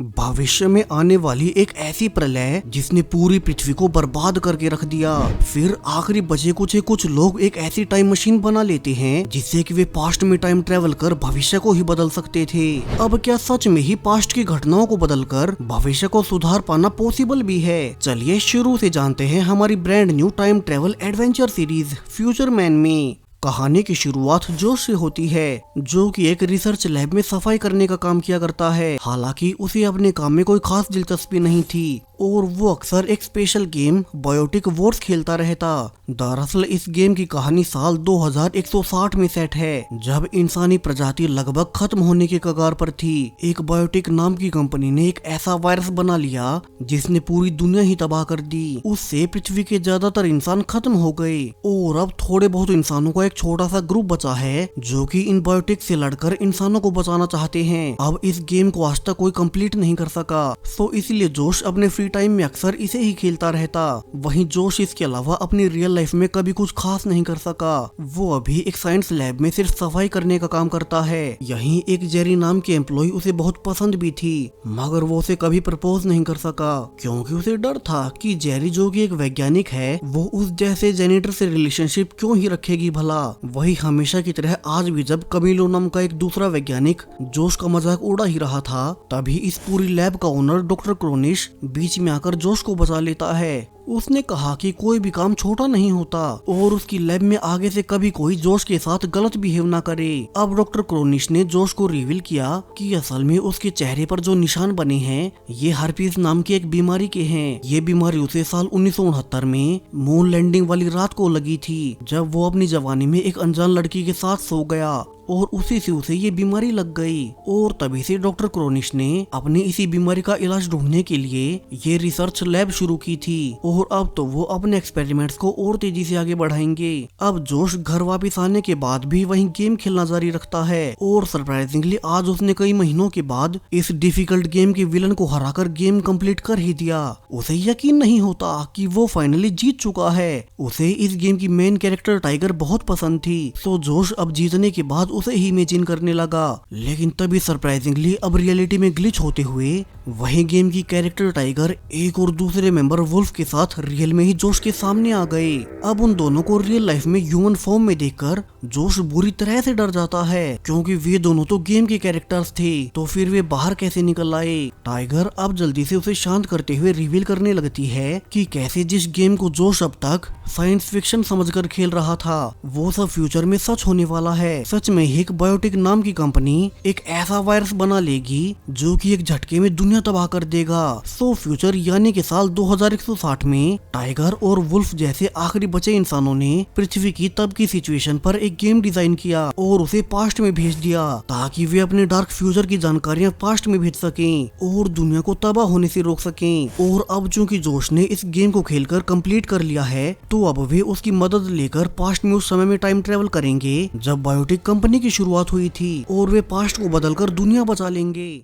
भविष्य में आने वाली एक ऐसी प्रलय जिसने पूरी पृथ्वी को बर्बाद करके रख दिया। फिर आखिरी बचे कुछ लोग एक ऐसी टाइम मशीन बना लेते हैं जिससे कि वे पास्ट में टाइम ट्रेवल कर भविष्य को ही बदल सकते थे। अब क्या सच में ही पास्ट की घटनाओं को बदलकर भविष्य को सुधार पाना पॉसिबल भी है? चलिए शुरू से जानते हैं हमारी brand new time travel adventure series future man में। कहानी की शुरुआत जोश से होती है, जो कि एक रिसर्च लैब में सफाई करने का काम किया करता है। हालांकि उसे अपने काम में कोई खास दिलचस्पी नहीं थी और वो अक्सर एक स्पेशल गेम बायोटिक वॉर्स खेलता रहता। दरअसल इस गेम की कहानी साल 2160 में सेट है, जब इंसानी प्रजाति लगभग खत्म होने के कगार पर थी। एक बायोटिक नाम की कंपनी ने एक ऐसा वायरस बना लिया जिसने पूरी दुनिया ही तबाह कर दी। उससे पृथ्वी के ज्यादातर इंसान खत्म हो गए और अब थोड़े बहुत इंसानों का एक छोटा सा ग्रुप बचा है जो कि इन बायोटिक से लड़कर इंसानों को बचाना चाहते हैं। अब इस गेम को आज तक कोई कंप्लीट नहीं कर सका, तो इसलिए जोश अपने फ्री टाइम में अक्सर इसे ही खेलता रहता। वहीं जोश इसके अलावा अपनी रियल लाइफ में कभी कुछ खास नहीं कर सका। वो अभी एक साइंस लैब में सिर्फ सफाई करने का काम करता है। यहीं एक जेरी नाम के एम्प्लॉय उसे बहुत पसंद भी थी, मगर वो उसे कभी प्रपोज नहीं कर सका क्योंकि उसे डर था कि जेरी जो कि एक वैज्ञानिक है, वो उस जैसे जेनेटर से रिलेशनशिप क्यों ही रखेगी भला। वही हमेशा की तरह आज भी जब कमीलो नाम का एक दूसरा वैज्ञानिक जोश का मजाक उड़ा ही रहा था, तभी इस पूरी लैब का ओनर डॉक्टर क्रोनिश बीच में आकर जोश को बचा लेता है। उसने कहा कि कोई भी काम छोटा नहीं होता और उसकी लैब में आगे से कभी कोई जोश के साथ गलत बिहेव ना करे। अब डॉक्टर क्रोनिश ने जोश को रिवील किया कि असल में उसके चेहरे पर जो निशान बने हैं ये हर्पीस नाम की एक बीमारी के हैं। ये बीमारी उसे साल 1969 में मून लैंडिंग वाली रात को लगी थी, जब वो अपनी जवानी में एक अनजान लड़की के साथ सो गया और उसी से उसे ये बीमारी लग गई। और तभी से डॉक्टर क्रोनिश ने अपनी इसी बीमारी का इलाज ढूंढने के लिए ये रिसर्च लैब शुरू की थी और अब तो वो अपने एक्सपेरिमेंट्स को और तेजी से आगे बढ़ाएंगे। अब जोश घर वापस आने के बाद भी वही गेम खेलना जारी रखता है और सरप्राइजिंगली आज उसने कई महीनों के बाद इस डिफिकल्ट गेम के विलन को हराकर गेम कंप्लीट कर ही दिया। उसे यकीन नहीं होता कि वो फाइनली जीत चुका है। उसे इस गेम की मेन कैरेक्टर टाइगर बहुत पसंद थी, तो जोश अब जीतने के बाद उसे ही इमेजिन करने लगा। लेकिन तभी सरप्राइजिंगली अब रियलिटी में ग्लिच होते हुए वही गेम की कैरेक्टर टाइगर एक और दूसरे मेंबर वुल्फ के साथ रियल में ही जोश के सामने आ गए। अब उन दोनों को रियल लाइफ में ह्यूमन फॉर्म में देखकर जोश बुरी तरह से डर जाता है, क्योंकि वे दोनों तो गेम के कैरेक्टर्स थे, तो फिर वे बाहर कैसे निकल आए। टाइगर अब जल्दी से उसे शांत करते हुए रिवील करने लगती है कि कैसे जिस गेम को जोश अब तक साइंस फिक्शन समझकर खेल रहा था वो सब फ्यूचर में सच होने वाला है। सच में एक बायोटिक नाम की कंपनी एक ऐसा वायरस बना लेगी जो कि एक झटके में दुनिया तबाह कर देगा। सो फ्यूचर यानी कि साल 2160 में टाइगर और वुल्फ जैसे आखिरी बचे इंसानों ने पृथ्वी की तब की सिचुएशन पर एक गेम डिजाइन किया और उसे पास्ट में भेज दिया ताकि वे अपने डार्क फ्यूचर की जानकारियां पास्ट में भेज सकें और दुनिया को तबाह होने से रोक सकें। और अब चूंकि जोश ने इस गेम को खेलकर कंप्लीट कर लिया है, तो अब वे उसकी मदद लेकर पास्ट में उस समय में टाइम ट्रेवल करेंगे जब बायोटिक कंपनी की शुरुआत हुई थी और वे पास्ट को बदलकर दुनिया बचा लेंगे।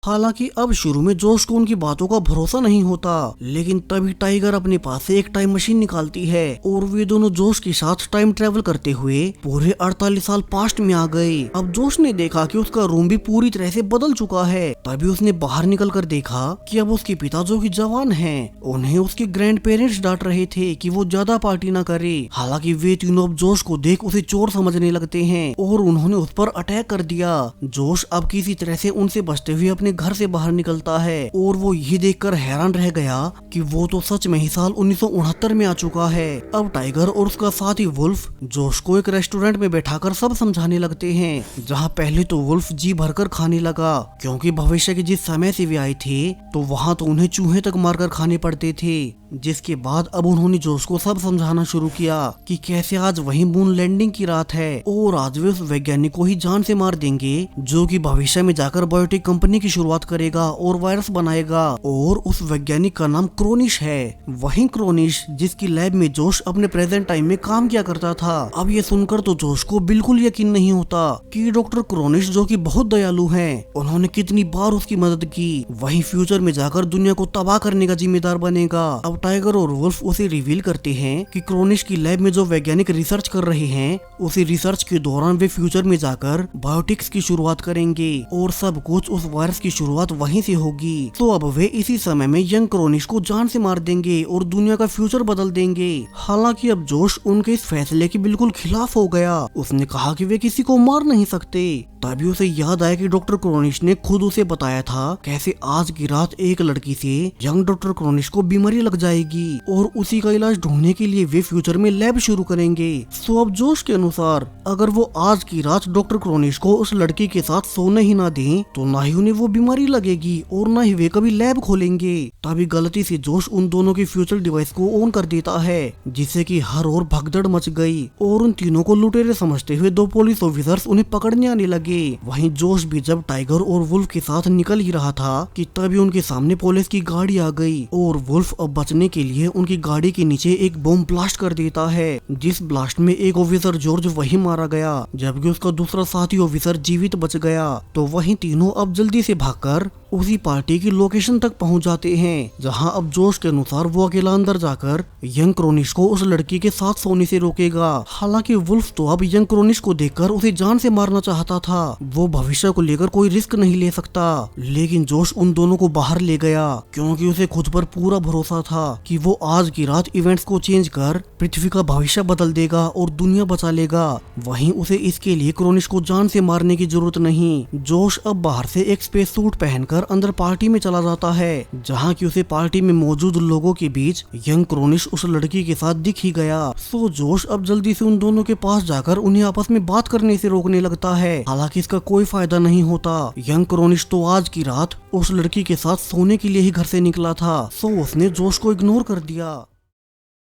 हालांकि अब शुरू में जोश को उनकी बातों का भरोसा नहीं होता, लेकिन तभी टाइगर अपने पास से एक टाइम मशीन निकालती है और वे दोनों जोश के साथ टाइम ट्रेवल करते हुए पूरे 48 साल पास्ट में आ गए। अब जोश ने देखा कि उसका रूम भी पूरी तरह से बदल चुका है। तभी उसने बाहर निकलकर देखा कि अब उसके पिता जो कि जवान हैं, उन्हें उसके ग्रैंड पेरेंट्स डांट रहे थे कि वो ज्यादा पार्टी न करे। हालांकि वे तीनों अब जोश को देख उसे चोर समझने लगते हैं और उन्होंने उस पर अटैक कर दिया। जोश अब किसी तरह से उनसे बचते हुए अपने घर से बाहर निकलता है और वो ये देखकर हैरान रह गया कि वो तो सच में ही साल 1969 में आ चुका है। अब टाइगर और उसका साथी वुल्फ जोश को एक रेस्टोरेंट में बैठाकर सब समझाने लगते हैं, जहाँ पहले तो वुल्फ जी भरकर खाने लगा क्योंकि भविष्य के जिस समय से वे आए थे तो वहाँ तो उन्हें चूहे तक मारकर खाने पड़ते थे। जिसके बाद अब उन्होंने जोश को सब समझाना शुरू किया कि कैसे आज वही मून लैंडिंग की रात है और आज वे उस वैज्ञानिक को ही जान से मार देंगे जो कि भविष्य में जाकर बायोटिक कंपनी की शुरुआत करेगा और वायरस बनाएगा। और उस वैज्ञानिक का नाम क्रोनिश है, वही क्रोनिश जिसकी लैब में जोश अपने प्रेजेंट टाइम में काम किया करता था। अब ये सुनकर तो जोश को बिल्कुल यकीन नहीं होता कि डॉक्टर क्रोनिश जो कि बहुत दयालु हैं, उन्होंने कितनी बार उसकी मदद की, वही फ्यूचर में जाकर दुनिया को तबाह करने का जिम्मेदार बनेगा। अब टाइगर और वुल्फ उसे रिवील करते हैं कि क्रोनिश की लैब में जो वैज्ञानिक रिसर्च कर रहे हैं, उसी रिसर्च के दौरान वे फ्यूचर में जाकर बायोटिक्स की शुरुआत करेंगे और सब कुछ उस वायरस की शुरुआत वहीं से होगी। तो अब वे इसी समय में यंग क्रोनिश को जान से मार देंगे और दुनिया का फ्यूचर बदल देंगे। हालांकि अब जोश उनके इस फैसले के बिल्कुल खिलाफ हो गया। उसने कहा कि वे किसी को मार नहीं सकते। तभी उसे याद आया कि डॉक्टर क्रोनिश ने खुद उसे बताया था कैसे आज की रात एक लड़की से यंग डॉक्टर क्रोनिश को बीमारी लग जाएगी और उसी का इलाज ढूंढने के लिए वे फ्यूचर में लैब शुरू करेंगे। सो अब जोश के अनुसार अगर वो आज की रात डॉक्टर क्रोनिश को उस लड़की के साथ सोने ही ना दें तो ना ही उन्हें वो बीमारी लगेगी और ना ही वे कभी लैब खोलेंगे। तभी गलती से जोश उन दोनों की फ्यूचर डिवाइस को ऑन कर देता है, जिससे कि हर ओर भगदड़ मच गई और उन तीनों को लुटेरे समझते हुए दो पुलिस ऑफिसर्स उन्हें पकड़ने आने लगे। वहीं जोश भी जब टाइगर और वुल्फ के साथ निकल ही रहा था कि तभी उनके सामने पुलिस की गाड़ी आ गई और वुल्फ अब बचने के लिए उनकी गाड़ी के नीचे एक बम ब्लास्ट कर देता है, जिस ब्लास्ट में एक ऑफिसर जॉर्ज वही मारा गया जबकि उसका दूसरा साथी ऑफिसर जीवित बच गया। तो वहीं तीनों अब जल्दी से भागकर उसी पार्टी की लोकेशन तक पहुंच जाते हैं, जहां अब जोश के अनुसार वो अकेला अंदर जाकर यंग क्रोनिश को उस लड़की के साथ सोने से रोकेगा। हालांकि वुल्फ तो अब यंग क्रोनिश को देखकर उसे जान से मारना चाहता था। वो भविष्य को लेकर कोई रिस्क नहीं ले सकता, लेकिन जोश उन दोनों को बाहर ले गया क्योंकि उसे खुद पर पूरा भरोसा था कि वो आज की रात इवेंट्स को चेंज कर पृथ्वी का भविष्य बदल देगा और दुनिया बचा लेगा। वहीं उसे इसके लिए क्रोनिश को जान से मारने की जरूरत नहीं। जोश अब बाहर से एक स्पेस सूट पहनकर अंदर पार्टी में चला जाता है, जहाँ की उसे पार्टी में मौजूद लोगों के बीच यंग क्रोनिश उस लड़की के साथ दिख ही गया। सो जोश अब जल्दी से उन दोनों के पास जाकर उन्हें आपस में बात करने से रोकने लगता है। हालांकि इसका कोई फायदा नहीं होता। यंग क्रोनिश तो आज की रात उस लड़की के साथ सोने के लिए ही घर से निकला था, सो उसने जोश को इग्नोर कर दिया।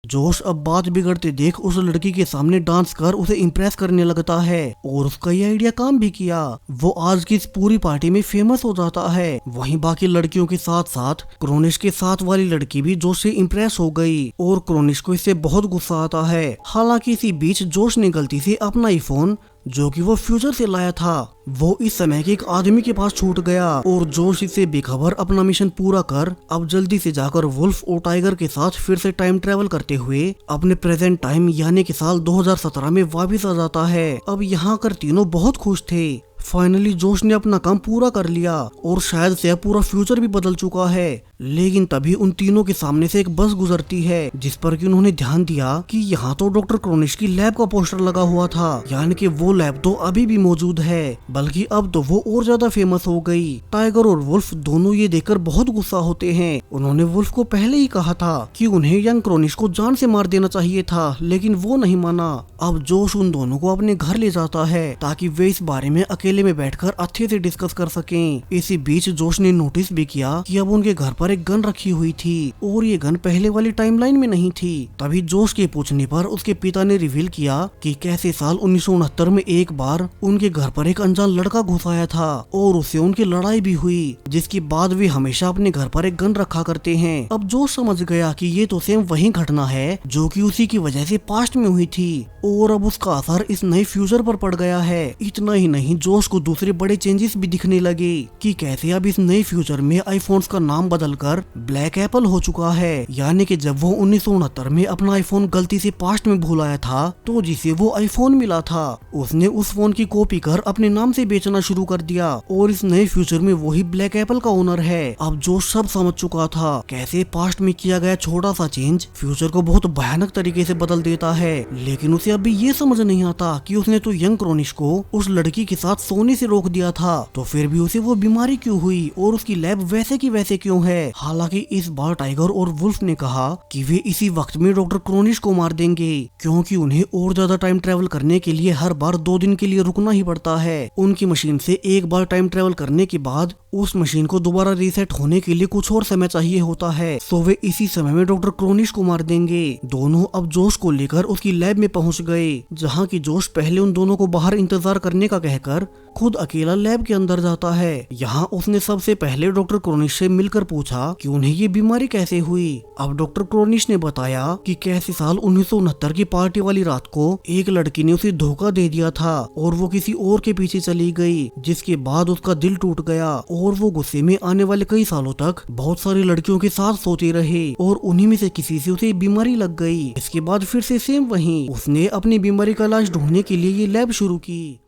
जोश अब बात बिगड़ते देख उस लड़की के सामने डांस कर उसे इम्प्रेस करने लगता है और उसका ये आइडिया काम भी किया। वो आज की इस पूरी पार्टी में फेमस हो जाता है। वहीं बाकी लड़कियों के साथ साथ क्रोनिश के साथ वाली लड़की भी जोश से इम्प्रेस हो गई और क्रोनिश को इससे बहुत गुस्सा आता है। हालांकि इसी बीच जोश ने गलती से अपना आईफोन जो कि वो फ्यूचर से लाया था वो इस समय के एक आदमी के पास छूट गया और जोश इससे बेखबर अपना मिशन पूरा कर अब जल्दी से जाकर वुल्फ और टाइगर के साथ फिर से टाइम ट्रेवल करते हुए अपने प्रेजेंट टाइम यानी कि साल 2017 में वापस आ जाता है। अब यहाँ कर तीनों बहुत खुश थे। फाइनली जोश ने अपना काम पूरा कर लिया और शायद से अब पूरा फ्यूचर भी बदल चुका है। लेकिन तभी उन तीनों के सामने से एक बस गुजरती है जिस पर कि उन्होंने ध्यान दिया कि यहाँ तो डॉक्टर क्रोनिश की लैब का पोस्टर लगा हुआ था, यानी कि वो लैब तो अभी भी मौजूद है, बल्कि अब तो वो और ज्यादा फेमस हो गई। टाइगर और वुल्फ दोनों ये देखकर बहुत गुस्सा होते हैं। उन्होंने वुल्फ को पहले ही कहा था कि उन्हें यंग क्रोनिश को जान से मार देना चाहिए था, लेकिन वो नहीं माना। अब जोश उन दोनों को अपने घर ले जाता है ताकि वे इस बारे में अकेले में बैठकर अच्छे से डिस्कस कर सकें। इसी बीच जोश ने नोटिस भी किया कि अब उनके घर पर एक गन रखी हुई थी और ये गन पहले वाली टाइमलाइन में नहीं थी। तभी जोश के पूछने पर उसके पिता ने रिवील किया कि कैसे साल 1969 में एक बार उनके घर पर एक अनजान लड़का घुस आया था और उससे उनकी लड़ाई भी हुई, जिसके बाद वे हमेशा अपने घर पर एक गन रखा करते हैं। अब जोश समझ गया कि ये तो सेम वही घटना है जो कि उसी की वजह से पास्ट में हुई थी और अब उसका असर इस नए फ्यूचर पर पड़ गया है। इतना ही नहीं, जोश को दूसरे बड़े चेंजेस भी दिखने लगे कि कैसे अब इस नए फ्यूचर में आईफोन्स का नाम बदलकर ब्लैक एप्पल हो चुका है, यानी कि जब वो 1969 में अपना आईफोन गलती से पास्ट में भूल आया था तो जिसे वो आईफोन मिला था उसने उस फोन की कॉपी कर अपने नाम से बेचना शुरू कर दिया और इस नए फ्यूचर में वही ब्लैक एप्पल का ओनर है। अब जो सब समझ चुका था कैसे पास्ट में किया गया छोटा सा चेंज फ्यूचर को बहुत भयानक तरीके से बदल देता है, लेकिन उसे अभी ये समझ नहीं आता कि उसने तो यंग क्रोनिश को उस लड़की के साथ सोने से रोक दिया था, तो फिर भी उसे वो बीमारी क्यों हुई और उसकी लैब वैसे की वैसे क्यों है। हालांकि इस बार टाइगर और वुल्फ ने कहा कि वे इसी वक्त में डॉक्टर क्रोनिश को मार देंगे क्योंकि उन्हें और ज्यादा टाइम ट्रेवल करने के लिए हर बार 2 दिन के लिए रुकना ही पड़ता है। उनकी मशीन से एक बार टाइम ट्रेवल करने के बाद उस मशीन को दोबारा रीसेट होने के लिए कुछ और समय चाहिए होता है, तो वे इसी समय में डॉक्टर क्रोनिश को मार देंगे। दोनों अब जोश को लेकर उसकी लैब में पहुंच गए, जहां की जोश पहले उन दोनों को बाहर इंतजार करने का कहकर खुद अकेला लैब के अंदर जाता है। यहाँ उसने सबसे पहले डॉक्टर क्रोनिश से मिलकर पूछा कि उन्हें ये बीमारी कैसे हुई। अब डॉक्टर क्रोनिश ने बताया कि कैसे साल 1969 की पार्टी वाली रात को एक लड़की ने उसे धोखा दे दिया था और वो किसी और के पीछे चली गई, जिसके बाद उसका दिल टूट गया और वो गुस्से में आने वाले कई सालों तक बहुत सारी लड़कियों के साथ सोते रहे और उन्हीं में से किसी से उसे बीमारी लग गई। इसके बाद फिर से सेम वही उसने अपनी बीमारी का इलाज ढूंढने के लिए ये लैब शुरू की।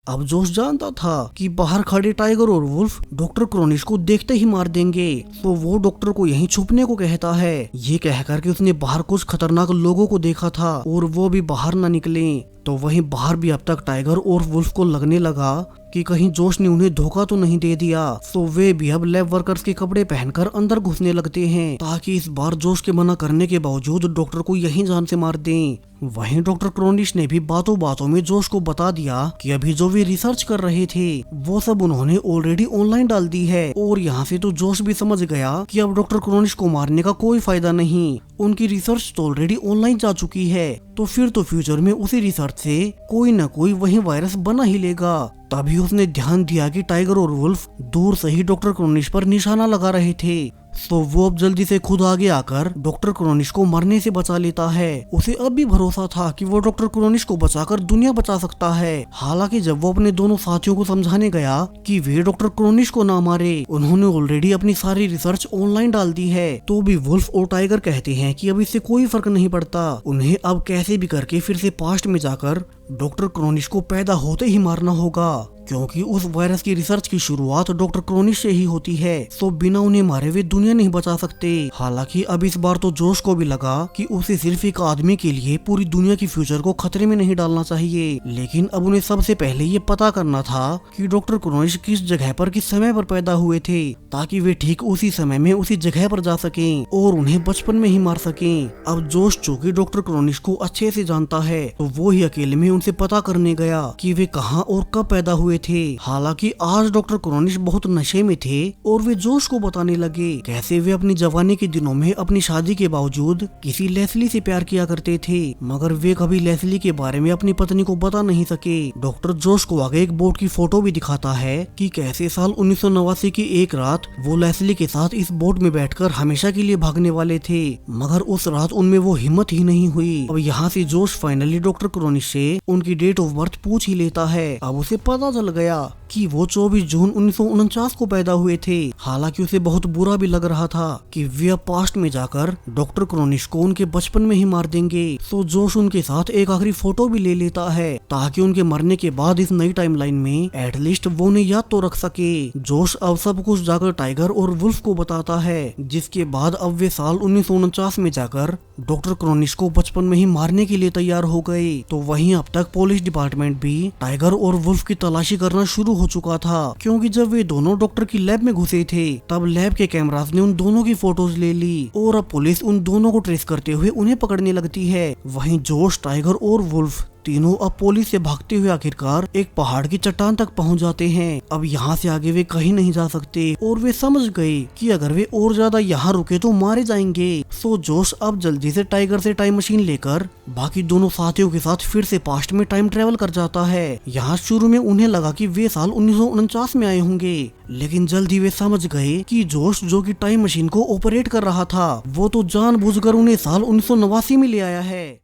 अब जोश जानता था कि बाहर खड़े टाइगर और वुल्फ डॉक्टर क्रोनिश को देखते ही मार देंगे, तो वो डॉक्टर को यहीं छुपने को कहता है। ये कहकर कि उसने बाहर कुछ खतरनाक लोगों को देखा था और वो भी बाहर ना निकले। तो वहीं बाहर भी अब तक टाइगर और वुल्फ को लगने लगा कि कहीं जोश ने उन्हें धोखा तो नहीं दे दिया, तो वे भी अब लैब वर्कर्स के कपड़े पहनकर अंदर घुसने लगते हैं ताकि इस बार जोश के मना करने के बावजूद डॉक्टर को यहीं जान से मार दें। वहीं डॉक्टर क्रोनिश ने भी बातों बातों में जोश को बता दिया कि अभी जो वे रिसर्च कर रहे थे वो सब उन्होंने ऑलरेडी ऑनलाइन डाल दी है। और यहाँ से तो जोश भी समझ गया कि अब डॉक्टर क्रोनिश को मारने का कोई फायदा नहीं, उनकी रिसर्च तो ऑलरेडी ऑनलाइन जा चुकी है। तो फिर तो फ्यूचर में उसी रिसर्च से कोई न कोई वही वायरस बना ही लेगा। तभी उसने ध्यान दिया कि टाइगर और वुल्फ दूर से ही डॉक्टर क्रोनिश पर निशाना लगा रहे थे, तो वो अब जल्दी से खुद आगे आकर डॉक्टर क्रोनिश को मरने से बचा लेता है। उसे अब भी भरोसा था कि वो डॉक्टर क्रोनिश को बचाकर दुनिया बचा सकता है। हालांकि जब वो अपने दोनों साथियों को समझाने गया कि वे डॉक्टर क्रोनिश को ना मारे, उन्होंने ऑलरेडी अपनी सारी रिसर्च ऑनलाइन डाल दी है, तो भी वुल्फ और टाइगर कहते हैं कि अब इससे कोई फर्क नहीं पड़ता, उन्हें अब कैसे भी करके फिर से पास्ट में जाकर डॉक्टर क्रोनिश को पैदा होते ही मारना होगा, क्योंकि उस वायरस की रिसर्च की शुरुआत डॉक्टर क्रोनिश से ही होती है। तो बिना उन्हें मारे वे दुनिया नहीं बचा सकते। हालांकि अब इस बार तो जोश को भी लगा कि उसे सिर्फ एक आदमी के लिए पूरी दुनिया की फ्यूचर को खतरे में नहीं डालना चाहिए, लेकिन अब उन्हें सबसे पहले ये पता करना था कि डॉक्टर क्रोनिश किस जगह पर किस समय पर पैदा हुए थे, ताकि वे ठीक उसी समय में उसी जगह पर जा सकें और उन्हें बचपन में ही मार सकें। अब जोश चूंकि डॉक्टर क्रोनिश को अच्छे से जानता है, तो वो ही अकेले में उनसे पता करने गया कि वे कहाँ और कब पैदा हुए थे। हालांकि आज डॉक्टर क्रोनिश बहुत नशे में थे और वे जोश को बताने लगे कैसे वे अपनी जवानी के दिनों में अपनी शादी के बावजूद किसी लेस्ली से प्यार किया करते थे, मगर वे कभी लेस्ली के बारे में अपनी पत्नी को बता नहीं सके। डॉक्टर जोश को आगे एक बोट की फोटो भी दिखाता है कि कैसे साल 1989 की एक रात वो लेस्ली के साथ इस बोट में बैठकर हमेशा के लिए भागने वाले थे, मगर उस रात उनमें वो हिम्मत ही नहीं हुई। अब यहाँ से जोश फाइनली डॉक्टर क्रोनिश से उनकी डेट ऑफ बर्थ पूछ ही लेता है। अब उसे पता चल गया कि वो 24 जून 1949 को पैदा हुए थे। हालांकि उसे बहुत बुरा भी लग रहा था कि वे अब पास्ट में जाकर डॉक्टर क्रोनिश को उनके बचपन में ही मार देंगे। तो जोश उनके साथ एक आखिरी फोटो भी ले लेता है ताकि उनके मरने के बाद इस नई टाइमलाइन में एटलीस्ट वो उन्हें याद तो रख सके। जोश अब सब कुछ जाकर टाइगर और वुल्फ को बताता है, जिसके बाद अब वे साल 1949 में जाकर डॉक्टर क्रोनिश को बचपन में ही मारने के लिए तैयार हो गए। तो वहीं अब तक पुलिस डिपार्टमेंट भी टाइगर और वुल्फ की तलाशी करना शुरू हो चुका था, क्योंकि जब वे दोनों डॉक्टर की लैब में घुसे थे तब लैब के कैमरास ने उन दोनों की फोटोज ले ली और अब पुलिस उन दोनों को ट्रेस करते हुए उन्हें पकड़ने लगती है। वहीं जोश, टाइगर और वुल्फ तीनों अब पुलिस से भागते हुए आखिरकार एक पहाड़ की चट्टान तक पहुंच जाते हैं। अब यहाँ से आगे वे कहीं नहीं जा सकते और वे समझ गए कि अगर वे और ज्यादा यहाँ रुके तो मारे जाएंगे। सो जोश अब जल्दी से टाइगर से टाइम मशीन लेकर बाकी दोनों साथियों के साथ फिर से पास्ट में टाइम ट्रेवल कर जाता है। यहाँ शुरू में उन्हें लगा कि वे साल 1949 में आए होंगे, लेकिन जल्दी वे समझ गए कि जोश जो कि टाइम मशीन को ऑपरेट कर रहा था वो तो जानबूझकर उन्हें साल 1989 में ले आया है।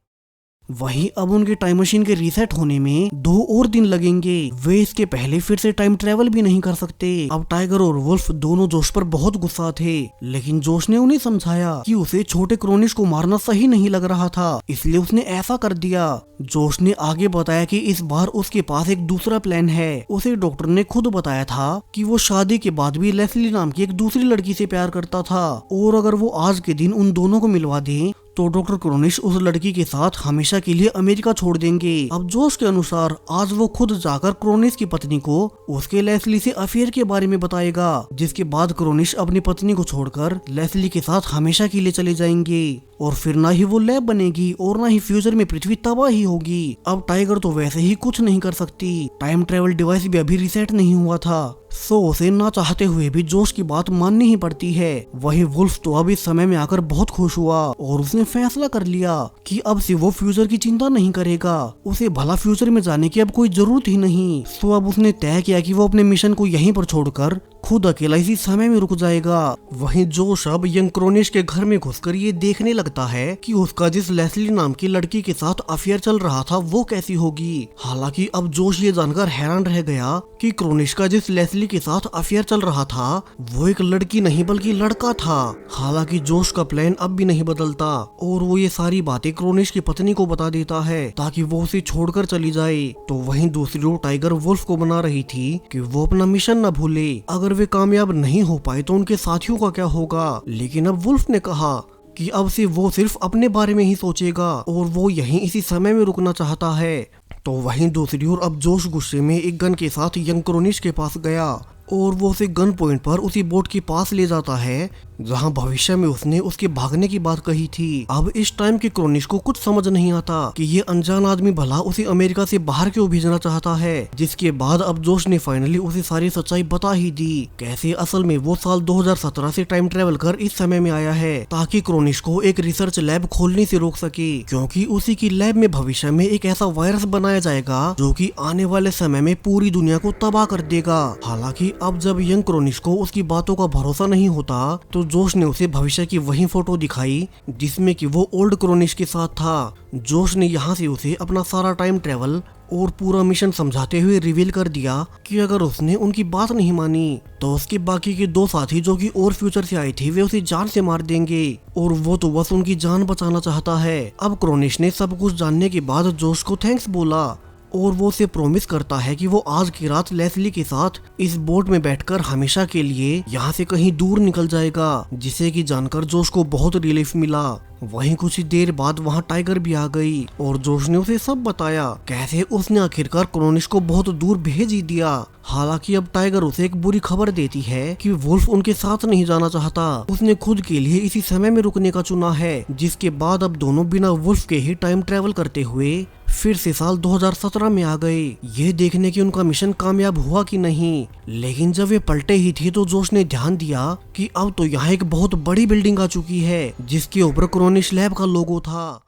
वहीं अब उनके टाइम मशीन के रीसेट होने में 2 और दिन लगेंगे। वे इसके पहले फिर से टाइम ट्रेवल भी नहीं कर सकते। अब टाइगर और वुल्फ दोनों जोश पर बहुत गुस्सा थे, लेकिन जोश ने उन्हें समझाया कि उसे छोटे क्रोनिश को मारना सही नहीं लग रहा था, इसलिए उसने ऐसा कर दिया। जोश ने आगे बताया कि इस बार उसके पास एक दूसरा प्लान है। उसे डॉक्टर ने खुद बताया था कि वो शादी के बाद भी लेस्ली नाम की एक दूसरी लड़की से प्यार करता था और अगर वो आज के दिन उन दोनों को मिलवा दे तो डॉक्टर क्रोनिश उस लड़की के साथ हमेशा के लिए अमेरिका छोड़ देंगे। अब जोश के अनुसार आज वो खुद जाकर क्रोनिश की पत्नी को उसके लेस्ली से अफेयर के बारे में बताएगा, जिसके बाद क्रोनिश अपनी पत्नी को छोड़कर लेस्ली के साथ हमेशा के लिए चले जाएंगे। और फिर ना ही वो लैब बनेगी और ना ही फ्यूचर में पृथ्वी तबाह ही होगी। अब टाइगर तो वैसे ही कुछ नहीं कर सकती, टाइम ट्रेवल डिवाइस भी अभी रिसेट नहीं हुआ था, सो उसे ना चाहते हुए भी जोश की बात माननी ही पड़ती है। वही वुल्फ तो अब इस समय में आकर बहुत खुश हुआ और उसने फैसला कर लिया कि अब से वो फ्यूचर की चिंता नहीं करेगा, उसे भला फ्यूचर में जाने की अब कोई जरूरत ही नहीं। सो अब उसने तय किया कि वो अपने मिशन को यहीं पर छोड़कर खुद अकेला इसी समय में रुक जाएगा। वहीं जोश अब यंग क्रोनिश के घर में घुसकर ये देखने लगता है कि उसका जिस लेस्ली नाम की लड़की के साथ अफेयर चल रहा था वो कैसी होगी। हालांकि अब जोश ये जानकर हैरान रह गया कि क्रोनिश का जिस लेस्ली के साथ अफेयर चल रहा था वो एक लड़की नहीं बल्कि लड़का था। हालांकि जोश का प्लान अब भी नहीं बदलता और वो ये सारी बातें क्रोनिश की पत्नी को बता देता है ताकि वो उसे छोड़कर चली जाए। तो वहीं दूसरी ओर टाइगर वुल्फ को बना रही थी कि वो अपना मिशन न भूले, अगर वे कामयाब नहीं हो पाए तो उनके साथियों का क्या होगा। लेकिन अब वुल्फ ने कहा कि अब से वो सिर्फ अपने बारे में ही सोचेगा और वो यहीं इसी समय में रुकना चाहता है। तो वहीं दूसरी ओर अब जोश गुस्से में एक गन के साथ यंग क्रोनिश के पास गया और वो उसे गन पॉइंट पर उसी बोट के पास ले जाता है जहां भविष्य में उसने उसके भागने की बात कही थी। अब इस टाइम के क्रोनिश को कुछ समझ नहीं आता कि ये अनजान आदमी भला उसे अमेरिका से बाहर क्यों भेजना चाहता है, जिसके बाद अब जोश ने फाइनली उसे सारी सच्चाई बता ही दी। कैसे असल में वो साल 2017 से टाइम ट्रेवल कर इस समय में आया है ताकि क्रोनिश को एक रिसर्च लैब खोलने से रोक सके, क्योंकि उसी की लैब में भविष्य में एक ऐसा वायरस बनाया जाएगा जो कि आने वाले समय में पूरी दुनिया को तबाह कर देगा। हालांकि अब जब यंग क्रोनिश को उसकी बातों का भरोसा नहीं होता तो जोश ने उसे भविष्य की वही फोटो दिखाई जिसमें कि वो ओल्ड क्रोनिश के साथ था। जोश ने यहाँ से उसे अपना सारा टाइम ट्रेवल और पूरा मिशन समझाते हुए रिवील कर दिया कि अगर उसने उनकी बात नहीं मानी तो उसके बाकी के दो साथी जो कि और फ्यूचर से आए थे वे उसे जान से मार देंगे और वो तो बस उनकी जान बचाना चाहता है। अब क्रोनिश ने सब कुछ जानने के बाद जोश को थैंक्स बोला और वो उसे प्रॉमिस करता है कि वो आज की रात लेस्ली के साथ इस बोट में बैठकर हमेशा के लिए यहाँ से कहीं दूर निकल जाएगा, जिसे कि जानकर जोश को बहुत रिलीफ मिला। वहीं कुछ ही देर बाद वहाँ टाइगर भी आ गई और जोश ने उसे सब बताया कैसे उसने आखिरकार क्रोनिश को बहुत दूर भेज ही दिया। हालांकि अब टाइगर उसे एक बुरी खबर देती है कि वुल्फ उनके साथ नहीं जाना चाहता, उसने खुद के लिए इसी समय में रुकने का चुना है। जिसके बाद अब दोनों बिना वुल्फ के ही टाइम ट्रेवल करते हुए फिर से साल 2017 में आ गए, ये देखने की उनका मिशन कामयाब हुआ कि नहीं। लेकिन जब वे पलटे ही थे तो जोश ने ध्यान दिया कि अब तो यहाँ एक बहुत बड़ी बिल्डिंग आ चुकी है जिसके ऊपर क्रोनिश लैब का लोगो था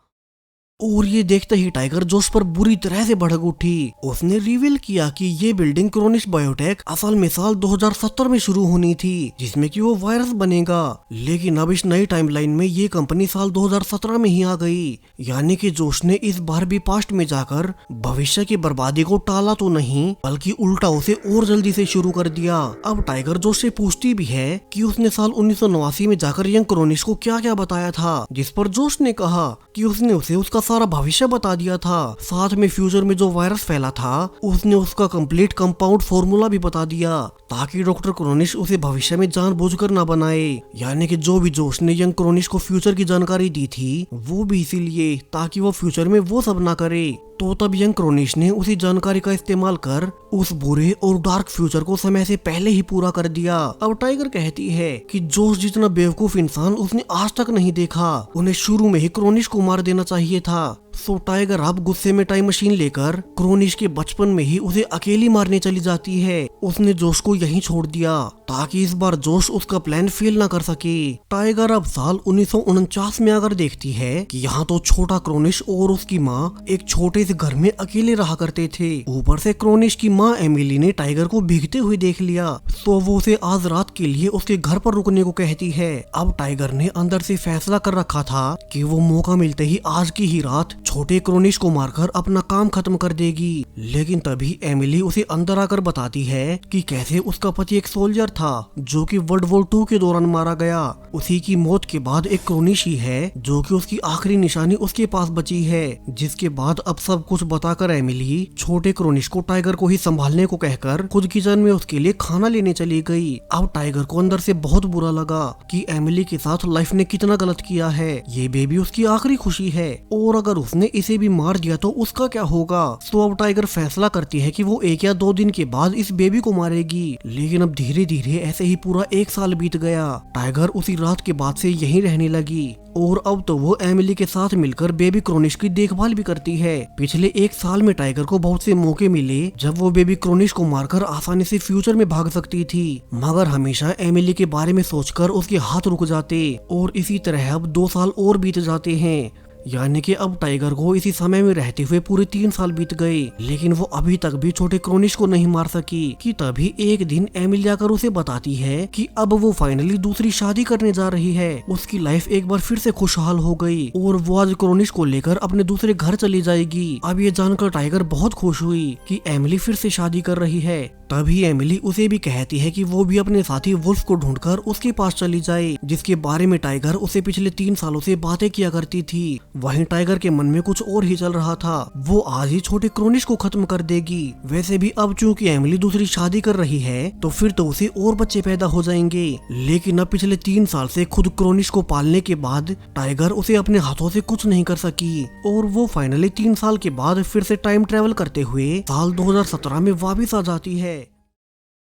और ये देखते ही टाइगर जोश पर बुरी तरह से भड़क उठी। उसने रिवील किया कि ये बिल्डिंग क्रोनिश बायोटेक असल में साल 2070 में शुरू होनी थी जिसमें कि वो वायरस बनेगा, लेकिन अब इस नई टाइमलाइन में ये कंपनी साल 2017 में ही आ गई। यानी कि जोश ने इस बार भी पास्ट में जाकर भविष्य की बर्बादी को टाला तो नहीं बल्कि उल्टा उसे और जल्दी से शुरू कर दिया। अब टाइगर जोश से पूछती भी है कि उसने साल 1989 में जाकर यंग क्रोनिश को क्या क्या बताया था, जिस पर जोश ने कहा कि उसने उसे उसका सारा भविष्य बता दिया था, साथ में फ्यूचर में जो वायरस फैला था उसने उसका कंप्लीट कंपाउंड फॉर्मूला भी बता दिया ताकि डॉक्टर क्रोनिश उसे भविष्य में जानबूझकर ना बनाए। यानी कि जो भी जोश ने यंग क्रोनिश को फ्यूचर की जानकारी दी थी वो भी इसीलिए ताकि वो फ्यूचर में वो सब ना करे। तो तब यंग क्रोनिश ने उसी जानकारी का इस्तेमाल कर उस बुरे और डार्क फ्यूचर को समय से पहले ही पूरा कर दिया। अब टाइगर कहती है कि जोश जितना बेवकूफ इंसान उसने आज तक नहीं देखा, उन्हें शुरू में ही क्रोनिश को मार देना चाहिए था। सो टाइगर अब गुस्से में टाइम मशीन लेकर क्रोनिश के बचपन में ही उसे अकेली मारने चली जाती है। उसने जोश को यहीं छोड़ दिया ताकि इस बार जोश उसका प्लान फेल ना कर सके। टाइगर अब साल 1949 में आकर देखती है कि यहाँ तो छोटा क्रोनिश और उसकी माँ एक छोटे से घर में अकेले रहा करते थे। ऊपर से क्रोनिश की माँ एमिली ने टाइगर को भीगते हुए देख लिया तो वो उसे आज रात के लिए उसके घर पर रुकने को कहती है। अब टाइगर ने अंदर से फैसला कर रखा था कि वो मौका मिलते ही आज की ही रात छोटे क्रोनिश को मारकर अपना काम खत्म कर देगी। लेकिन तभी एमिली उसे अंदर आकर बताती है कि कैसे उसका पति एक सोल्जर था जो कि वर्ल्ड वॉर 2 के दौरान मारा गया। उसी की मौत के बाद एक क्रोनिश ही है जो कि उसकी आखिरी निशानी उसके पास बची है। जिसके बाद अब सब कुछ बताकर एमिली छोटे क्रोनिश को टाइगर को ही संभालने को कहकर खुद किचन में उसके लिए खाना लेने चली गई। अब टाइगर को अंदर से बहुत बुरा लगा कि एमिली के साथ लाइफ ने कितना गलत किया है, ये बेबी उसकी आखिरी खुशी है और अगर उसने इसे भी मार दिया तो उसका क्या होगा। तो अब टाइगर फैसला करती है कि वो 1 या 2 दिन के बाद इस बेबी को मारेगी। लेकिन अब धीरे धीरे ऐसे ही पूरा 1 साल बीत गया। टाइगर उसी रात के बाद से यहीं रहने लगी और अब तो वो एमिली के साथ मिलकर बेबी क्रोनिश की देखभाल भी करती है। पिछले 1 साल में टाइगर को बहुत से मौके मिले जब वो बेबी क्रोनिश को मारकर आसानी से फ्यूचर में भाग सकती थी, मगर हमेशा एमिली के बारे में सोचकर उसके हाथ रुक जाते और इसी तरह अब 2 साल और बीत जाते हैं। यानी कि अब टाइगर को इसी समय में रहते हुए पूरे 3 साल बीत गए, लेकिन वो अभी तक भी छोटे क्रोनिश को नहीं मार सकी। कि तभी एक दिन एमिली आकर उसे बताती है कि अब वो फाइनली दूसरी शादी करने जा रही है। उसकी लाइफ एक बार फिर से खुशहाल हो गई और वो आज क्रोनिश को लेकर अपने दूसरे घर चली जाएगी। अब ये जानकर टाइगर बहुत खुश हुई कि एमिली फिर से शादी कर रही है। तभी एमिली उसे भी कहती है कि वो भी अपने साथी वुल्फ को ढूंढकर उसके पास चली जाए, जिसके बारे में टाइगर उसे पिछले 3 सालों से बातें किया करती थी। वहीं टाइगर के मन में कुछ और ही चल रहा था। वो आज ही छोटे क्रोनिश को खत्म कर देगी। वैसे भी अब चूंकि एमिली दूसरी शादी कर रही है तो फिर तो उसे और बच्चे पैदा हो जाएंगे। लेकिन अब पिछले 3 साल से खुद क्रोनिश को पालने के बाद टाइगर उसे अपने हाथों से कुछ नहीं कर सकी और वो फाइनली 3 साल के बाद फिर से टाइम ट्रेवल करते हुए साल 2017 में वापस आ जाती है।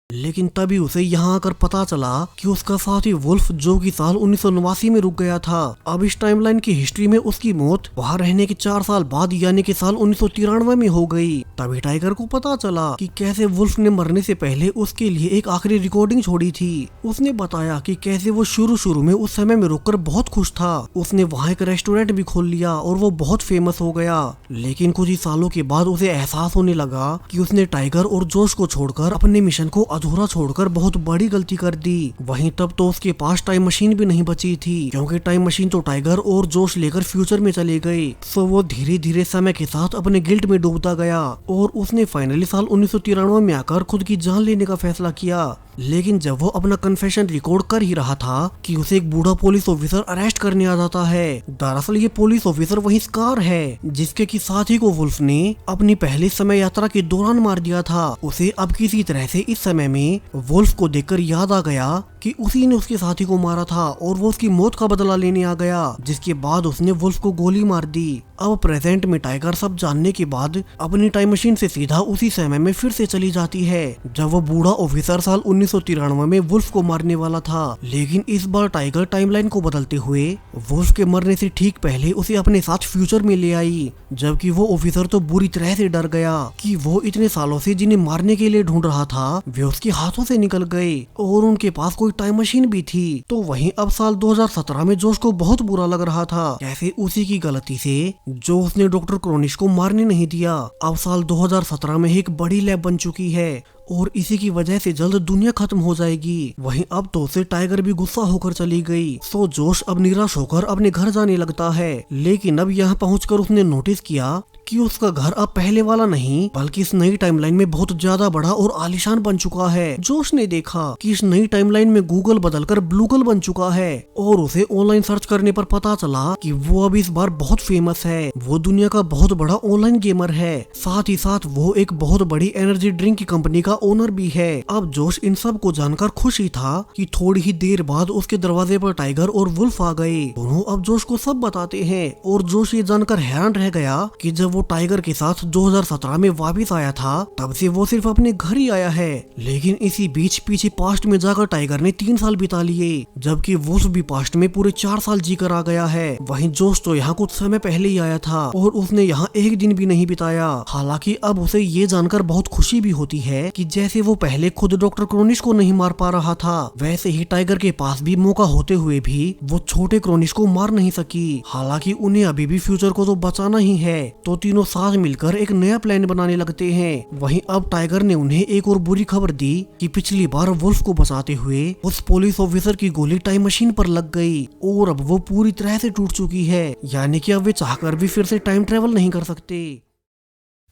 लेकिन तभी उसे यहाँ आकर पता चला कि उसका साथी वुल्फ जो कि साल 1989 में रुक गया था, अब इस टाइमलाइन की हिस्ट्री में उसकी मौत वहाँ रहने के 4 साल बाद यानी कि साल 1993 में हो गई। तभी टाइगर को पता चला कि कैसे वुल्फ ने मरने से पहले उसके लिए एक आखिरी रिकॉर्डिंग छोड़ी थी। उसने बताया कि कैसे वो शुरू में उस समय में रुककर बहुत खुश था। उसने वहाँ एक रेस्टोरेंट भी खोल लिया और वो बहुत फेमस हो गया। लेकिन कुछ ही सालों के बाद उसे एहसास होने लगा कि उसने टाइगर और जोश को छोड़कर अपने मिशन को अधूरा छोड़कर बहुत बड़ी गलती कर दी। वहीं तब तो उसके पास टाइम मशीन भी नहीं बची थी, क्योंकि टाइम मशीन तो टाइगर और जोश लेकर फ्यूचर में चले गए। सो वो धीरे धीरे समय के साथ अपने गिल्ट में डूबता गया और उसने फाइनली साल 1993 में आकर खुद की जान लेने का फैसला किया। लेकिन जब वो अपना कन्फेशन रिकॉर्ड कर ही रहा था कि उसे एक बूढ़ा पुलिस ऑफिसर अरेस्ट करने आ जाता है। दरअसल ये पुलिस ऑफिसर वही स्कार है जिसके की साथी को वुल्फ ने अपनी पहली समय यात्रा के दौरान मार दिया था। उसे अब किसी तरह से इस समय में वुल्फ को देखकर याद आ गया कि उसी ने उसके साथी को मारा था और वो उसकी मौत का बदला लेने आ गया, जिसके बाद उसने वुल्फ को गोली मार दी। अब प्रेजेंट में टाइगर सब जानने के बाद अपनी टाइम मशीन से सीधा उसी समय में फिर से चली जाती है जब वो बूढ़ा ऑफिसर साल 1993 में वुल्फ को मारने वाला था। लेकिन इस बार टाइगर टाइमलाइन को बदलते हुए वुल्फ के मरने से ठीक पहले उसे अपने साथ फ्यूचर में ले आई, जबकि वो ऑफिसर तो बुरी तरह से डर गया कि वो इतने सालों से जिन्हें मारने के लिए ढूंढ रहा था वे उसके हाथों से निकल गए और उनके पास कोई टाइम मशीन भी थी। तो वहीं अब साल 2017 में जोश को बहुत बुरा लग रहा था, कैसे उसी की गलती से जो उसने डॉक्टर क्रोनिश को मारने नहीं दिया। अब साल 2017 में एक बड़ी लैब बन चुकी है और इसी की वजह से जल्द दुनिया खत्म हो जाएगी। वहीं अब तो उसे टाइगर भी गुस्सा होकर चली गई। सो जोश अब निराश होकर अपने घर जाने लगता है। लेकिन अब यहाँ पहुंचकर उसने नोटिस किया कि उसका घर अब पहले वाला नहीं बल्कि इस नई टाइमलाइन में बहुत ज्यादा बड़ा और आलीशान बन चुका है। जोश ने देखा कि इस नई टाइमलाइन में गूगल बदलकर ब्लूगल बन चुका है और उसे ऑनलाइन सर्च करने पर पता चला कि वो अब इस बार बहुत फेमस है। वो दुनिया का बहुत बड़ा ऑनलाइन गेमर है, साथ ही साथ वो एक बहुत बड़ी एनर्जी ड्रिंक की कंपनी का ओनर भी है। अब जोश इन सब को जानकर खुश ही था कि थोड़ी ही देर बाद उसके दरवाजे पर टाइगर और वुल्फ आ गए। दोनों अब जोश को सब बताते हैं और जोश ये जानकर हैरान रह गया कि जब वो टाइगर के साथ 2017 में वापस आया था तब से वो सिर्फ अपने घर ही आया है। लेकिन इसी बीच पीछे पास्ट में जाकर टाइगर ने 3 साल बिता लिए, जबकि वुल्फ भी पास्ट में पूरे 4 साल जीकर आ गया है। वहीं जोश तो यहाँ कुछ समय पहले ही आया था और उसने यहाँ एक दिन भी नहीं बिताया। हालांकि अब उसे ये जानकर बहुत खुशी भी होती है कि जैसे वो पहले खुद डॉक्टर क्रोनिश को नहीं मार पा रहा था, वैसे ही टाइगर के पास भी मौका होते हुए भी वो छोटे क्रोनिश को मार नहीं सकी। हालांकि उन्हें अभी भी फ्यूचर को तो बचाना ही है, तो तीनों साथ मिलकर एक नया प्लान बनाने लगते हैं। वहीं अब टाइगर ने उन्हें एक और बुरी खबर दी कि पिछली बार वुल्फ को बचाते हुए उस पुलिस ऑफिसर की गोली टाइम मशीन पर लग गई और अब वो पूरी तरह से टूट चुकी है, यानी कि अब वे चाहकर भी फिर से टाइम ट्रेवल नहीं कर सकते।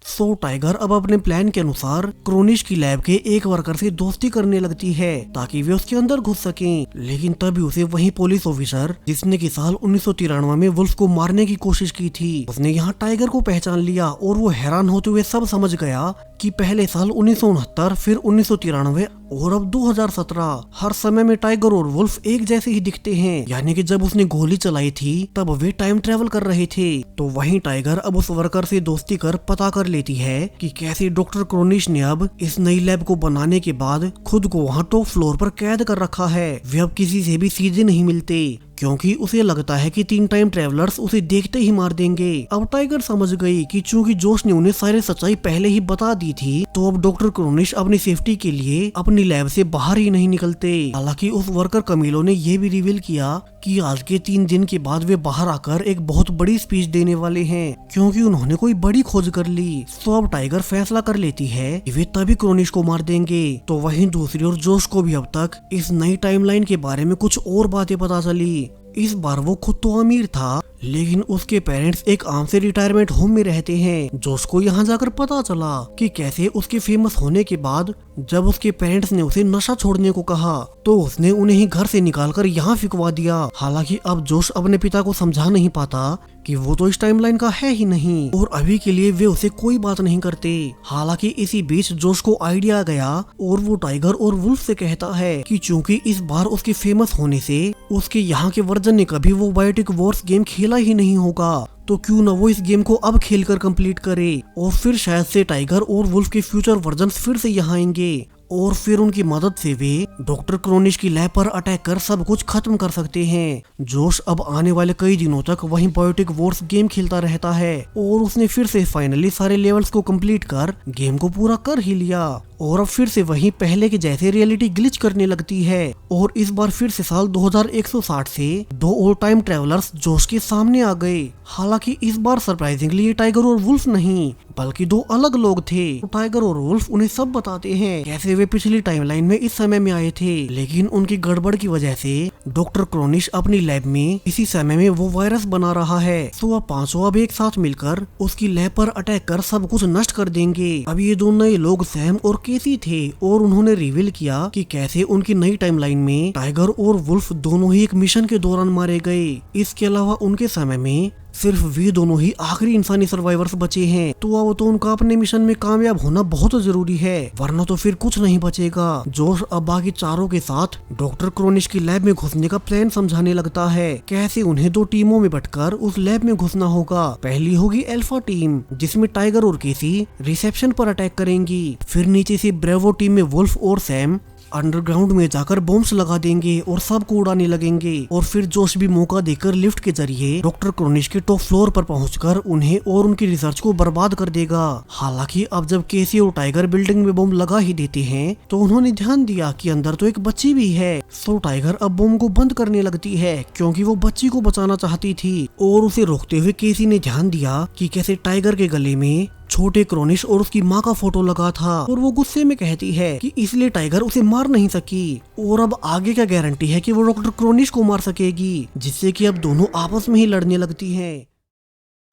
सो टाइगर अब अपने प्लान के अनुसार क्रोनिश की लैब के एक वर्कर से दोस्ती करने लगती है ताकि वे उसके अंदर घुस सकें। लेकिन तभी उसे वही पुलिस ऑफिसर जिसने की साल 1993 में वुल्फ को मारने की कोशिश की थी, उसने यहाँ टाइगर को पहचान लिया और वो हैरान होते हुए सब समझ गया कि पहले साल 1969, फिर 1993 और अब 2017 हर समय में टाइगर और वुल्फ एक जैसे ही दिखते हैं। यानी कि जब उसने गोली चलाई थी तब वे टाइम ट्रेवल कर रहे थे। तो वहीं टाइगर अब उस वर्कर से दोस्ती कर पता कर लेती है कि कैसे डॉक्टर क्रोनिश ने अब इस नई लैब को बनाने के बाद खुद को वहाँ टॉप फ्लोर पर कैद कर रखा है। वे अब किसी से भी सीधे नहीं मिलते क्योंकि उसे लगता है कि 3 टाइम ट्रेवलर्स उसे देखते ही मार देंगे। अब टाइगर समझ गई कि चूंकि जोश ने उन्हें सारी सच्चाई पहले ही बता दी थी, तो अब डॉक्टर क्रोनिश अपनी सेफ्टी के लिए अपनी लैब से बाहर ही नहीं निकलते। हालांकि उस वर्कर कमीलो ने यह भी रिवील किया कि आज के 3 दिन के बाद वे बाहर आकर एक बहुत बड़ी स्पीच देने वाले हैं क्योंकि उन्होंने कोई बड़ी खोज कर ली। तो अब टाइगर फैसला कर लेती है कि वे तभी क्रोनिश को मार देंगे। तो वहीं दूसरी ओर जोश को भी अब तक इस नई टाइमलाइन के बारे में कुछ और बातें पता चली। इस बार वो खुद तो अमीर था लेकिन उसके पेरेंट्स एक आम से रिटायरमेंट होम में रहते हैं। जोश को यहाँ जाकर पता चला कि कैसे उसके फेमस होने के बाद जब उसके पेरेंट्स ने उसे नशा छोड़ने को कहा तो उसने उन्हें ही घर से निकालकर यहाँ फिकवा दिया। हालांकि अब जोश अपने पिता को समझा नहीं पाता कि वो तो इस टाइमलाइन का है ही नहीं और अभी के लिए वे उसे कोई बात नहीं करते। हालांकि इसी बीच जोश को आइडिया आ गया और वो टाइगर और वुल्फ से कहता है कि चूंकि इस बार उसके फेमस होने से उसके यहाँ के वर्जन ने कभी वो बायोटिक वॉर्स गेम खेला ही नहीं होगा, तो क्यों न वो इस गेम को अब खेलकर कंप्लीट करे और फिर शायद से टाइगर और वुल्फ के फ्यूचर वर्जन फिर से यहाँ आएंगे और फिर उनकी मदद से वे डॉक्टर क्रोनिश की लैब पर अटैक कर सब कुछ खत्म कर सकते हैं। जोश अब आने वाले कई दिनों तक वहीं बायोटिक वॉर्स गेम खेलता रहता है और उसने फिर से फाइनली सारे लेवल्स को कंप्लीट कर गेम को पूरा कर ही लिया और अब फिर से वहीं पहले के जैसे रियलिटी ग्लिच करने लगती है और इस बार फिर से साल 2160 से 2 और टाइम ट्रेवलर्स जोश के सामने आ गए। हालांकि इस बार सरप्राइजिंगली ये टाइगर और वुल्फ नहीं बल्कि 2 अलग लोग थे। टाइगर और वुल्फ उन्हें सब बताते हैं कैसे वे पिछली टाइमलाइन में इस समय में आए थे, लेकिन उनकी गड़बड़ की वजह से डॉक्टर क्रोनिश अपनी लैब में इसी समय में वो वायरस बना रहा है। तो अब 5 अब एक साथ मिलकर उसकी लैब पर अटैक कर सब कुछ नष्ट कर देंगे। अब ये दोनों नए लोग सैम और केसी थे और उन्होंने रिवील किया कि कैसे उनकी नई टाइमलाइन में टाइगर और वुल्फ दोनों ही एक मिशन के दौरान मारे गए। इसके अलावा उनके समय में सिर्फ वे दोनों ही आखिरी इंसानी सर्वाइवर्स बचे हैं। तो अब तो उनका अपने मिशन में कामयाब होना बहुत जरूरी है, वरना तो फिर कुछ नहीं बचेगा। जोश अब बाकी चारों के साथ डॉक्टर क्रोनिश की लैब में घुसने का प्लान समझाने लगता है कैसे उन्हें 2 टीमों में बंटकर उस लैब में घुसना होगा। पहली होगी अल्फा टीम जिसमें टाइगर और केसी रिसेप्शन पर अटैक करेंगी, फिर नीचे से ब्रेवो टीम में वुल्फ और सैम अंडरग्राउंड में जाकर बॉम्ब्स लगा देंगे और सबको उड़ाने लगेंगे और फिर जोश भी मौका देकर लिफ्ट के जरिए डॉक्टर क्रोनिश के टॉप फ्लोर पर पहुंचकर उन्हें और उनकी रिसर्च को बर्बाद कर देगा। हालांकि अब जब केसी और टाइगर बिल्डिंग में बॉम्ब लगा ही देते हैं तो उन्होंने ध्यान दिया कि अंदर तो एक बच्ची भी है। सो टाइगर अब बॉम्ब को बंद करने लगती है क्योंकि वो बच्ची को बचाना चाहती थी और उसे रोकते हुए केसी ने ध्यान दिया कि कैसे टाइगर के गले में छोटे क्रोनिश और उसकी माँ का फोटो लगा था और वो गुस्से में कहती है कि इसलिए टाइगर उसे मार नहीं सकी और अब आगे क्या गारंटी है कि वो डॉक्टर क्रोनिश को मार सकेगी, जिससे कि अब दोनों आपस में ही लड़ने लगती हैं।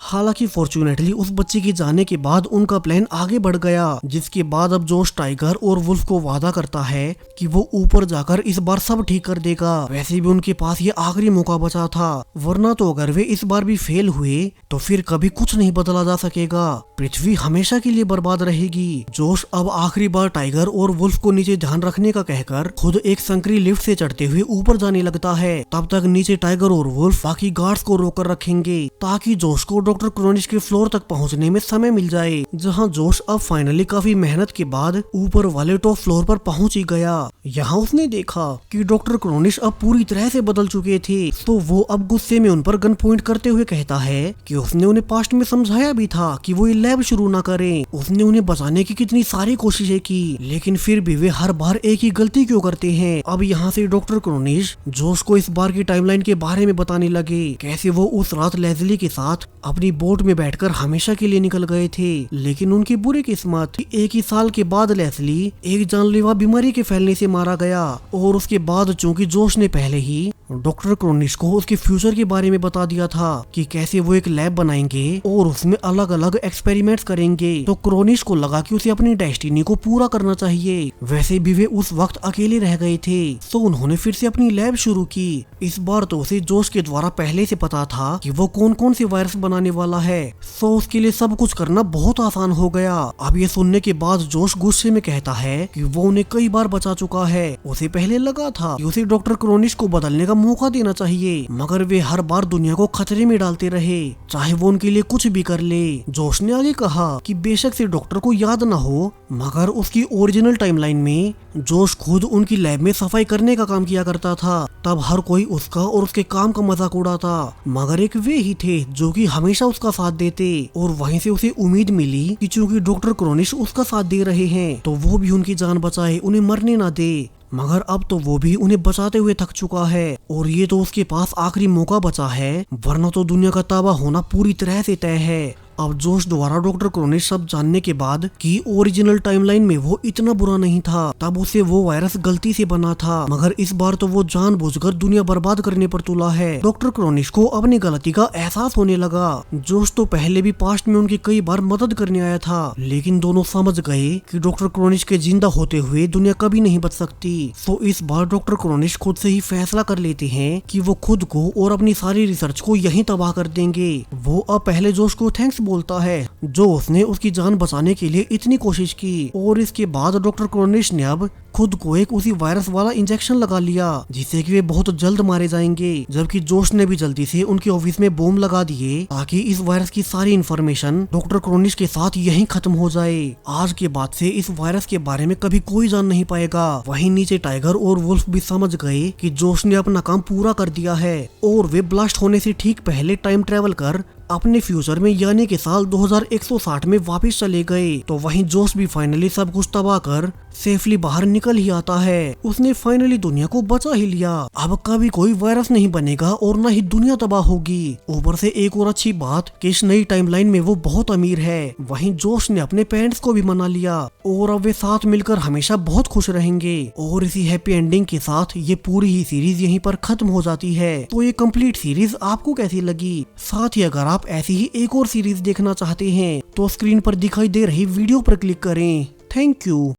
हालांकि फॉर्चूनेटली उस बच्चे के जाने के बाद उनका प्लान आगे बढ़ गया, जिसके बाद अब जोश टाइगर और वुल्फ को वादा करता है कि वो ऊपर जाकर इस बार सब ठीक कर देगा। वैसे भी उनके पास ये आखिरी मौका बचा था, वरना तो अगर वे इस बार भी फेल हुए तो फिर कभी कुछ नहीं बदला जा सकेगा, पृथ्वी हमेशा के लिए बर्बाद रहेगी। जोश अब आखिरी बार टाइगर और वुल्फ को नीचे ध्यान रखने का कहकर खुद एक संकरी लिफ्ट से चढ़ते हुए ऊपर जाने लगता है। तब तक नीचे टाइगर और वुल्फ बाकी गार्ड्स को रोक कर रखेंगे ताकि जोश को डॉक्टर क्रोनिश के फ्लोर तक पहुंचने में समय मिल जाए, जहां जोश अब फाइनली काफी मेहनत के बाद ऊपर वाले टॉप फ्लोर पर पहुंच ही गया। यहाँ उसने देखा कि डॉक्टर क्रोनिश अब पूरी तरह से बदल चुके थे, तो वो अब गुस्से में उन पर गन पॉइंट करते हुए कहता है कि उसने उन्हें पास्ट में समझाया भी था कि वो ये लैब शुरू ना करें। उसने उन्हें बचाने की कितनी सारी कोशिशें की, लेकिन फिर भी वे हर बार एक ही गलती क्यों करते हैं। अब यहाँ से डॉक्टर क्रोनिश जोश को इस बार की टाइमलाइन के बारे में बताने लगे, कैसे वो उस रात लेज़ली के साथ अपनी बोट में बैठकर हमेशा के लिए निकल गए थे, लेकिन उनकी बुरी किस्मत एक ही साल के बाद लेज़ली एक जानलेवा बीमारी के फैलने से मारा गया। और उसके बाद चूंकि जोश ने पहले ही डॉक्टर क्रोनिश को उसके फ्यूचर के बारे में बता दिया था कि कैसे वो एक लैब बनाएंगे और उसमें अलग अलग एक्सपेरिमेंट्स करेंगे। तो क्रोनिश को लगा कि उसे अपनी डेस्टिनी को पूरा करना चाहिए। वैसे भी वे उस वक्त अकेले रह गए थे, तो उन्होंने फिर से अपनी लैब शुरू की। इस बार तो उसे जोश के द्वारा पहले से पता था कि वो कौन कौन से वायरस बनाने वाला है, तो उसके लिए सब कुछ करना बहुत आसान हो गया। अब ये सुनने के बाद जोश गुस्से में कहता है कि वो उन्हें कई बार बचा चुका है। उसे पहले लगा था कि उसे डॉक्टर क्रोनिश को बदलने का मौका देना चाहिए, मगर वे हर बार दुनिया को खतरे में डालते रहे, चाहे वो उनके लिए कुछ भी कर ले। जोश ने आगे कहा कि बेशक से डॉक्टर को याद न हो, मगर उसकी ओरिजिनल टाइमलाइन में जोश खुद उनकी लैब में सफाई करने का काम किया करता था। तब हर कोई उसका और उसके काम का मजाक उड़ाता, मगर एक वे ही थे जो कि हमेशा उसका साथ देते। और वहीं से उसे उम्मीद मिली कि चूंकि डॉक्टर क्रोनिश उसका साथ दे रहे हैं तो वो भी उनकी जान बचाए, उन्हें मरने ना दे। मगर अब तो वो भी उन्हें बचाते हुए थक चुका है और ये तो उसके पास आखिरी मौका बचा है, वरना तो दुनिया का तबाह होना पूरी तरह से तय है। अब जोश द्वारा डॉक्टर क्रोनिश सब जानने के बाद कि ओरिजिनल टाइमलाइन में वो इतना बुरा नहीं था, तब उसे वो वायरस गलती से बना था, मगर इस बार तो वो जानबूझकर दुनिया बर्बाद करने पर तुला है। डॉक्टर क्रोनिश को अपनी गलती का एहसास होने लगा। जोश तो पहले भी पास्ट में उनकी कई बार मदद करने आया था, लेकिन दोनों समझ गए कि डॉक्टर क्रोनिश के जिंदा होते हुए दुनिया कभी नहीं बच सकती। तो इस बार डॉक्टर क्रोनिश खुद से ही फैसला कर लेते हैं कि वो खुद को और अपनी सारी रिसर्च को यहीं तबाह कर देंगे। वो अब पहले जोश को थैंक्स बोलता है जो उसने उसकी जान बचाने के लिए इतनी कोशिश की, और इसके बाद डॉक्टर क्रोनिश ने अब खुद को एक उसी वायरस वाला इंजेक्शन लगा लिया जिससे कि वे बहुत जल्द मारे जाएंगे। जबकि जोश ने भी जल्दी से उनके ऑफिस में बॉम्ब लगा दिए ताकि इस वायरस की सारी इंफॉर्मेशन डॉक्टर क्रोनिश के साथ यहीं खत्म हो जाए। आज के बाद से इस वायरस के बारे में कभी कोई जान नहीं पाएगा। वहीं नीचे टाइगर और वुल्फ भी समझ गए कि जोश ने अपना काम पूरा कर दिया है और वे ब्लास्ट होने से ठीक पहले टाइम ट्रेवल कर अपने फ्यूचर में यानी के साल 2160 में वापस चले गए। तो वहीं जोश भी फाइनली सब कुछ तबाह कर सेफली बाहर निकल ही आता है। उसने फाइनली दुनिया को बचा ही लिया। अब कभी कोई वायरस नहीं बनेगा और न ही दुनिया तबाह होगी। ऊपर से एक और अच्छी बात कि इस नई टाइमलाइन में वो बहुत अमीर है। वहीं जोश ने अपने पेरेंट्स को भी मना लिया और अब वे साथ मिलकर हमेशा बहुत खुश रहेंगे। और इसी हैप्पी एंडिंग के साथ ये पूरी ही सीरीज यहीं पर खत्म हो जाती है। तो ये कंप्लीट सीरीज आपको कैसी लगी? साथ ही अगर आप ऐसी ही एक और सीरीज देखना चाहते हैं तो स्क्रीन पर दिखाई दे रही वीडियो पर क्लिक करें। Thank you.